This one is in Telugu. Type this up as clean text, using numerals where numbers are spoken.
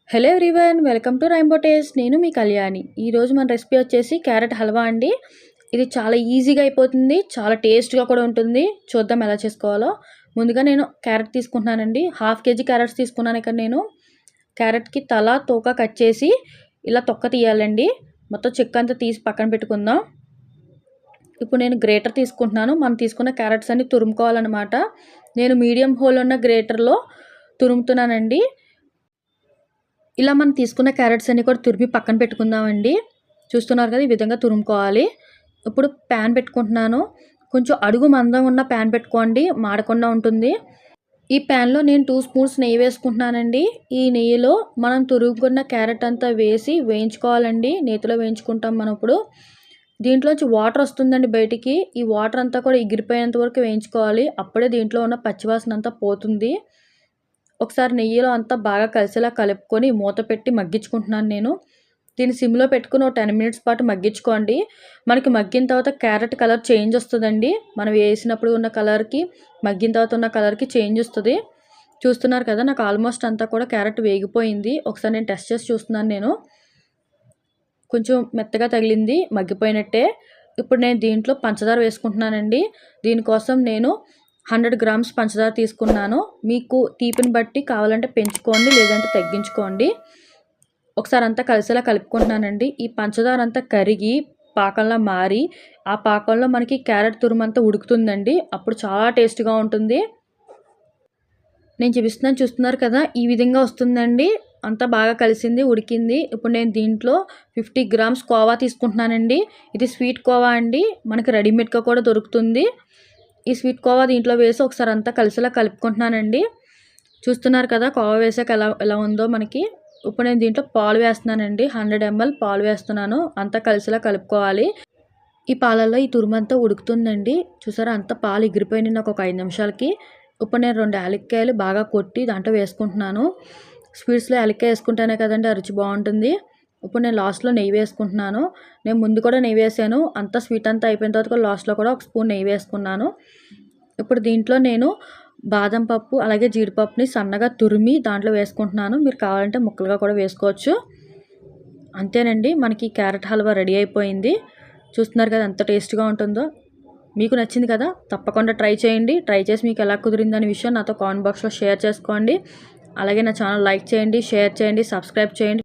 Hello everyone, welcome to rainbow taste. నేను మీ కళ్యాణి. ఈరోజు మన రెసిపీ వచ్చేసి క్యారెట్ హల్వా అండి. ఇది చాలా ఈజీగా అయిపోతుంది, చాలా టేస్ట్గా కూడా ఉంటుంది. చూద్దాం ఎలా చేసుకోవాలో. ముందుగా నేను క్యారెట్ తీసుకుంటున్నానండి. 1/2 kg క్యారెట్స్ తీసుకున్నాను. ఇక్కడ నేను క్యారెట్కి తల తోక కట్ చేసి ఇలా తొక్క తీయాలండి. మొత్తం చెక్క అంతా తీసి పక్కన పెట్టుకుందాం. ఇప్పుడు నేను గ్రేటర్ తీసుకుంటున్నాను. మనం తీసుకున్న క్యారెట్స్ అన్ని తురుముకోవాలన్నమాట. నేను మీడియం హోల్ ఉన్న గ్రేటర్లో తురుముతున్నానండి. ఇలా మనం తీసుకున్న క్యారెట్స్ అన్నీ కూడా తురిమి పక్కన పెట్టుకుందామండి. చూస్తున్నారు కదా, ఈ విధంగా తురుముకోవాలి. ఇప్పుడు ప్యాన్ పెట్టుకుంటున్నాను. కొంచెం అడుగు మందం ఉన్న ప్యాన్ పెట్టుకోండి, మాడకుండా ఉంటుంది. ఈ ప్యాన్లో నేను 2 స్పూన్స్ నెయ్యి వేసుకుంటున్నానండి. ఈ నెయ్యిలో మనం తురుముకున్న క్యారెట్ అంతా వేసి వేయించుకోవాలండి. నేతిలో వేయించుకుంటాం మనం. ఇప్పుడు దీంట్లోంచి వాటర్ వస్తుందండి బయటికి. ఈ వాటర్ అంతా కూడా ఎగిరిపోయేంత వరకు వేయించుకోవాలి. అప్పుడే దీంట్లో ఉన్న పచ్చివాసన అంతా పోతుంది. ఒకసారి నెయ్యిలో అంతా బాగా కలిసేలా కలుపుకొని మూత పెట్టి మగ్గించుకుంటున్నాను నేను. దీన్ని సిమ్లో పెట్టుకుని ఒక 10 మినిట్స్ పాటు మగ్గించుకోండి. మనకి మగ్గిన తర్వాత క్యారెట్ కలర్ చేంజ్ వస్తుందండి. మనం వేసినప్పుడు ఉన్న కలర్కి మగ్గిన తర్వాత ఉన్న కలర్కి చేంజ్ వస్తుంది. చూస్తున్నారు కదా, నాకు ఆల్మోస్ట్ అంతా కూడా క్యారెట్ వేగిపోయింది. ఒకసారి నేను టెస్ట్ చేసి చూస్తున్నాను. నేను కొంచెం మెత్తగా తగిలింది, మగ్గిపోయినట్టే. ఇప్పుడు నేను దీంట్లో పంచదార వేసుకుంటున్నానండి. దీనికోసం నేను 100 గ్రామ్స్ పంచదార తీసుకున్నాను. మీకు తీపిని బట్టి కావాలంటే పెంచుకోండి, లేదంటే తగ్గించుకోండి. ఒకసారి అంతా కలిసేలా కలుపుకుంటున్నానండి. ఈ పంచదార అంతా కరిగి పాకంలా మారి ఆ పాకంలో మనకి క్యారెట్ తురుమంతా ఉడుకుతుందండి. అప్పుడు చాలా టేస్ట్గా ఉంటుంది. నేను చూపిస్తున్నాను, చూస్తున్నారు కదా, ఈ విధంగా వస్తుందండి. అంతా బాగా కలిసింది, ఉడికింది. ఇప్పుడు నేను దీంట్లో 50 గ్రామ్స్ కోవా తీసుకుంటున్నానండి. ఇది స్వీట్ కోవా అండి, మనకి రెడీమేడ్గా కూడా దొరుకుతుంది. ఈ స్వీట్ కోవా దీంట్లో వేసి ఒకసారి అంతా కలిసేలా కలుపుకుంటున్నానండి. చూస్తున్నారు కదా, కోవా వేసాక ఎలా ఉందో మనకి. ఇప్పుడు నేను దీంట్లో పాలు వేస్తున్నానండి. 100 ml పాలు వేస్తున్నాను. అంతా కలిసేలా కలుపుకోవాలి. ఈ పాలల్లో ఈ తురుమంతా ఉడుకుతుందండి. చూసారా, అంతా పాలు ఎగిరిపోయినాయి నాకు ఒక 5 నిమిషాలకి. ఇప్పుడు నేను 2 యాలక్కాయలు బాగా కొట్టి దాంట్లో వేసుకుంటున్నాను. స్వీట్స్లో యాలక్కాయ వేసుకుంటేనే కదండి రుచి బాగుంటుంది. ఇప్పుడు నేను లాస్ట్లో నెయ్యి వేసుకుంటున్నాను. నేను ముందు కూడా నెయ్యి వేసాను. అంతా స్వీట్ అంతా అయిపోయిన తర్వాత లాస్ట్లో కూడా 1 స్పూన్ నెయ్యి వేసుకున్నాను. ఇప్పుడు దీంట్లో నేను బాదం పప్పు అలాగే జీడిపప్పుని సన్నగా తురిమి దాంట్లో వేసుకుంటున్నాను. మీరు కావాలంటే ముక్కలుగా కూడా వేసుకోవచ్చు. అంతేనండి, మనకి క్యారెట్ హల్వా రెడీ అయిపోయింది. చూస్తున్నారు కదా ఎంత టేస్ట్గా ఉంటుందో. మీకు నచ్చింది కదా, తప్పకుండా ట్రై చేయండి. ట్రై చేసి మీకు ఎలా కుదిరిందనే విషయం నాతో కామెంట్ బాక్స్లో షేర్ చేసుకోండి. అలాగే నా ఛానల్ లైక్ చేయండి, షేర్ చేయండి, సబ్స్క్రైబ్ చేయండి.